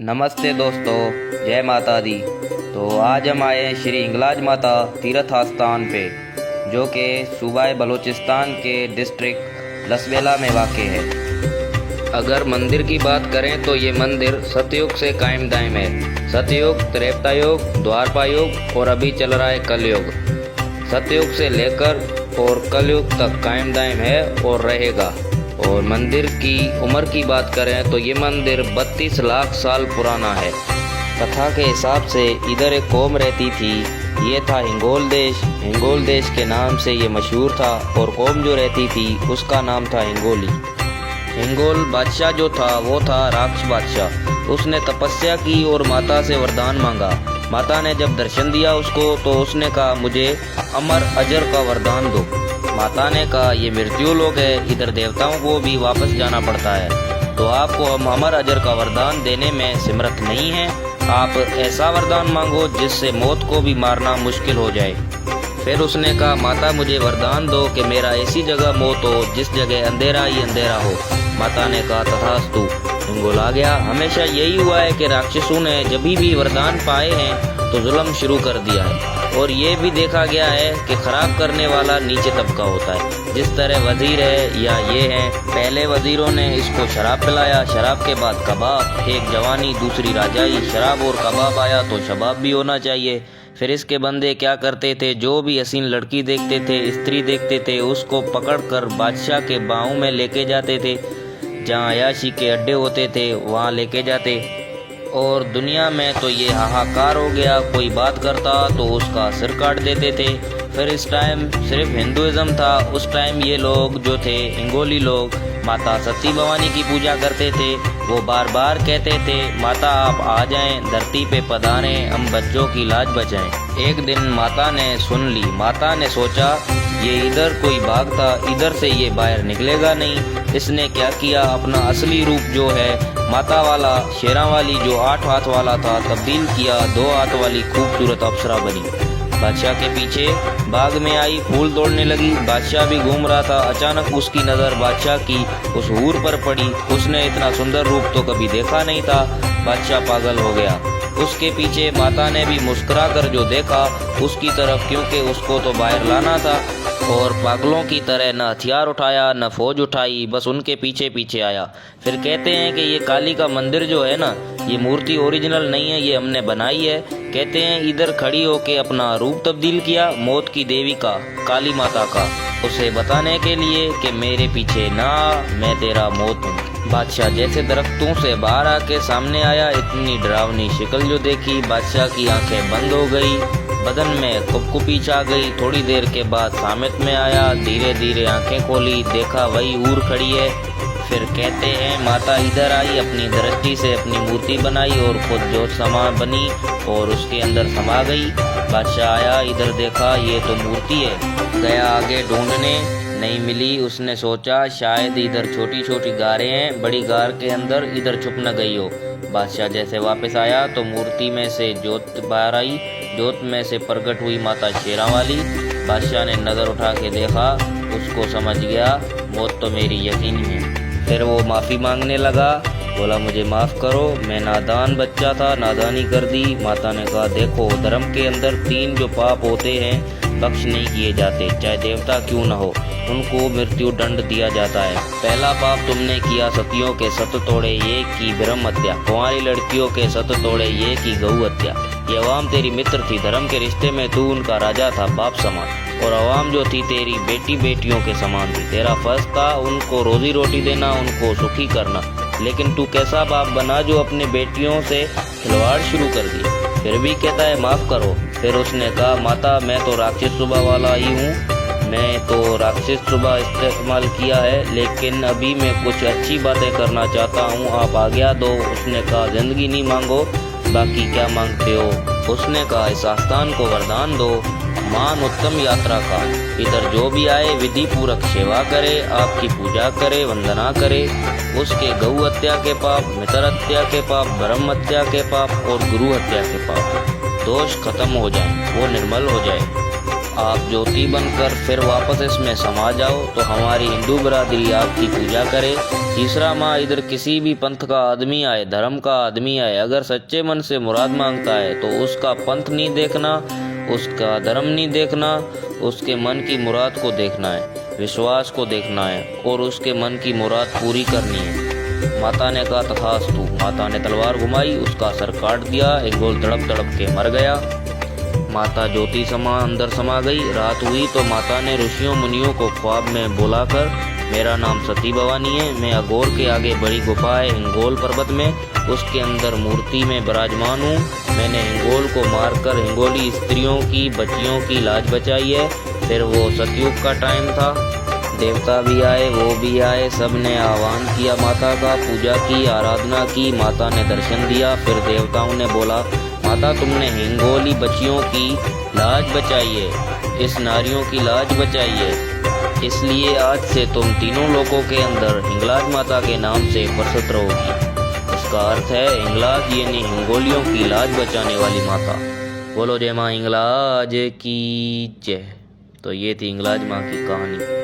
नमस्ते दोस्तों, जय माता दी। तो आज हम आए हैं श्री हिंगलाज माता तीर्थ स्थान पे, जो कि सूबा बलूचिस्तान के डिस्ट्रिक्ट लसबेला में वाक़ है। अगर मंदिर की बात करें तो ये मंदिर सतयुग से कायम दायम है। सतयुग, त्रेता युग, द्वापर युग और अभी चल रहा है कलयुग। सतयुग से लेकर और कलयुग तक कायम दायम है और रहेगा। और मंदिर की उम्र की बात करें तो ये मंदिर 32 लाख साल पुराना है। कथा के हिसाब से इधर एक कौम रहती थी, ये था हिंगोल देश। हिंगोल देश के नाम से ये मशहूर था और कौम जो रहती थी उसका नाम था हिंगोली। हिंगोल बादशाह जो था वो था राक्षस बादशाह। उसने तपस्या की और माता से वरदान मांगा। माता ने जब दर्शन दिया उसको तो उसने कहा, मुझे अमर अजर का वरदान दो। माता ने कहा, ये मृत्यु लोक है, इधर देवताओं को भी वापस जाना पड़ता है, तो आपको हम अमर अजर का वरदान देने में समर्थ नहीं हैं। आप ऐसा वरदान मांगो जिससे मौत को भी मारना मुश्किल हो जाए। फिर उसने कहा, माता मुझे वरदान दो कि मेरा ऐसी जगह मौत हो जिस जगह अंधेरा ही अंधेरा हो। माता ने कहा, तथास्तु। हिंगोल आ गया। हमेशा यही हुआ है कि राक्षसों ने जब भी वरदान पाए हैं तो जुल्म शुरू कर दिया है। और ये भी देखा गया है कि खराब करने वाला नीचे तबका होता है। जिस तरह वजीर है या ये हैं, पहले वजीरों ने इसको शराब पिलाया, शराब के बाद कबाब, एक जवानी दूसरी राजाई, शराब और कबाब आया तो शबाब भी होना चाहिए। फिर इसके बंदे क्या करते थे, जो भी हसीन लड़की देखते थे, स्त्री देखते थे, उसको पकड़कर बादशाह के बाहों में लेके जाते थे। जहाँ अयाशी के अड्डे होते थे वहाँ लेके जाते। और दुनिया में तो ये हाहाकार हो गया, कोई बात करता तो उसका सिर काट देते थे। फिर इस टाइम सिर्फ हिंदुइज्म था। उस टाइम ये लोग जो थे हिंगोली लोग माता सती भवानी की पूजा करते थे। वो बार बार कहते थे, माता आप आ जाएं, धरती पे पधारें, हम बच्चों की लाज बचाएं। एक दिन माता ने सुन ली। माता ने सोचा ये इधर कोई बाघ था, इधर से ये बाहर निकलेगा नहीं। इसने क्या किया, अपना असली रूप जो है माता वाला, शेरा वाली जो 8 हाथ वाला था, तब्दील किया। 2 हाथ वाली खूबसूरत अप्सरा बनी। बादशाह के पीछे बाग में आई, फूल तोड़ने लगी। बादशाह भी घूम रहा था। अचानक उसकी नज़र बादशाह की उस हूर पर पड़ी। उसने इतना सुंदर रूप तो कभी देखा नहीं था। बादशाह पागल हो गया। उसके पीछे माता ने भी मुस्कुरा कर जो देखा उसकी तरफ, क्योंकि उसको तो बाहर लाना था। और पागलों की तरह न हथियार उठाया न फौज उठाई, बस उनके पीछे पीछे आया। फिर कहते हैं कि ये काली का मंदिर जो है ना, ये मूर्ति ओरिजिनल नहीं है, ये हमने बनाई है। कहते हैं इधर खड़ी होके अपना रूप तब्दील किया मौत की देवी का, काली माता का, उसे बताने के लिए कि मेरे पीछे ना, मैं तेरा मौत हूँ। बादशाह जैसे दरख्तों से बाहर आके सामने आया। इतनी डरावनी शक्ल जो देखी, बादशाह की आंखें बंद हो गई, बदन में कुपकुपी छा गई। थोड़ी देर के बाद सामत में आया, धीरे धीरे आंखें खोली, देखा वही ऊर खड़ी है। फिर कहते हैं माता इधर आई, अपनी दृष्टि से अपनी मूर्ति बनाई और खुद जो समा बनी और उसके अंदर समा गई। बादशाह आया, इधर देखा ये तो मूर्ति है। गया आगे ढूंढने, नहीं मिली। उसने सोचा शायद इधर छोटी छोटी गारें हैं, बड़ी गार के अंदर इधर छुप न गई हो। बादशाह जैसे वापस आया तो मूर्ति में से जोत बाहर आई। जोत में से प्रकट हुई माता शेरा वाली। बादशाह ने नज़र उठा के देखा, उसको समझ गया मौत तो मेरी यकीनी है। फिर वो माफ़ी मांगने लगा, बोला मुझे माफ़ करो, मैं नादान बच्चा था, नादानी कर दी। माता ने कहा, देखो धर्म के अंदर 3 जो पाप होते हैं बख्श नहीं किए जाते, चाहे देवता क्यों न हो, उनको मृत्यु दंड दिया जाता है। पहला पाप तुमने किया, सतियों के सत तोड़े, ये की ब्रह्म हत्या। कुंवारी लड़कियों के सत तोड़े, ये की गऊ हत्या। ये अवाम तेरी मित्र थी, धर्म के रिश्ते में तू उनका राजा था, बाप समान। और अवाम जो थी तेरी बेटी बेटियों के समान थी। तेरा फर्ज था उनको रोजी रोटी देना, उनको सुखी करना। लेकिन तू कैसा बाप बना जो अपने बेटियों से खिलवाड़ शुरू कर दिया। फिर भी कहता है माफ़ करो। फिर उसने कहा, माता मैं तो राक्षस स्वभाव वाला ही हूँ, मैं तो राक्षस स्वभाव इस्तेमाल किया है, लेकिन अभी मैं कुछ अच्छी बातें करना चाहता हूँ, आप आज्ञा दो। उसने कहा, जिंदगी नहीं मांगो, बाकी क्या मांगते हो। उसने कहा, इस आस्थान को वरदान दो, मान उत्तम यात्रा का। इधर जो भी आए विधि पूर्वक सेवा करे, आपकी पूजा करे, वंदना करे। उसके गऊ हत्या के पाप, मित्र हत्या के पाप, ब्रह्म हत्या के पाप और गुरु हत्या के पाप दोष खत्म हो जाए, वो निर्मल हो जाए। आप ज्योति बनकर फिर वापस इसमें समा जाओ तो हमारी हिंदू बिरादरी आपकी पूजा करे। तीसरा माँ, इधर किसी भी पंथ का आदमी आए, धर्म का आदमी आए, अगर सच्चे मन से मुराद मांगता है तो उसका पंथ नहीं देखना, उसका धर्म नहीं देखना, उसके मन की मुराद को देखना है, विश्वास को देखना है और उसके मन की मुराद पूरी करनी है। माता ने कहा तथास्तु। माता ने तलवार घुमाई, उसका सर काट दिया, हिंगोल तड़प तड़प के मर गया। माता ज्योति अंदर समा गई। रात हुई तो माता ने ऋषियों मुनियों को ख्वाब में बुलाकर, मेरा नाम सती भवानी है, मैं अघोर के आगे बड़ी गुफा है हिंगोल पर्वत में, उसके अंदर मूर्ति में विराजमान हूँ। मैंने हिंगोल को मारकर हिंगोली स्त्रियों की, बच्चियों की लाज बचाई है। फिर वो सतयुग का टाइम था, देवता भी आए, वो भी आए, सब ने आह्वान किया, माता का पूजा की, आराधना की। माता ने दर्शन दिया। फिर देवताओं ने बोला, माता तुमने हिंगोली बच्चियों की लाज बचाई है, इस नारियों की लाज बचाई है, इसलिए आज से तुम तीनों लोगों के अंदर हिंगलाज माता के नाम से प्रसिद्ध रहोगी। इसका अर्थ है हिंगलाज यानी हिंगोलियों की लाज बचाने वाली माता। बोलो जय माँ हिंगलाज की जय। तो ये थी हिंगलाज माँ की कहानी।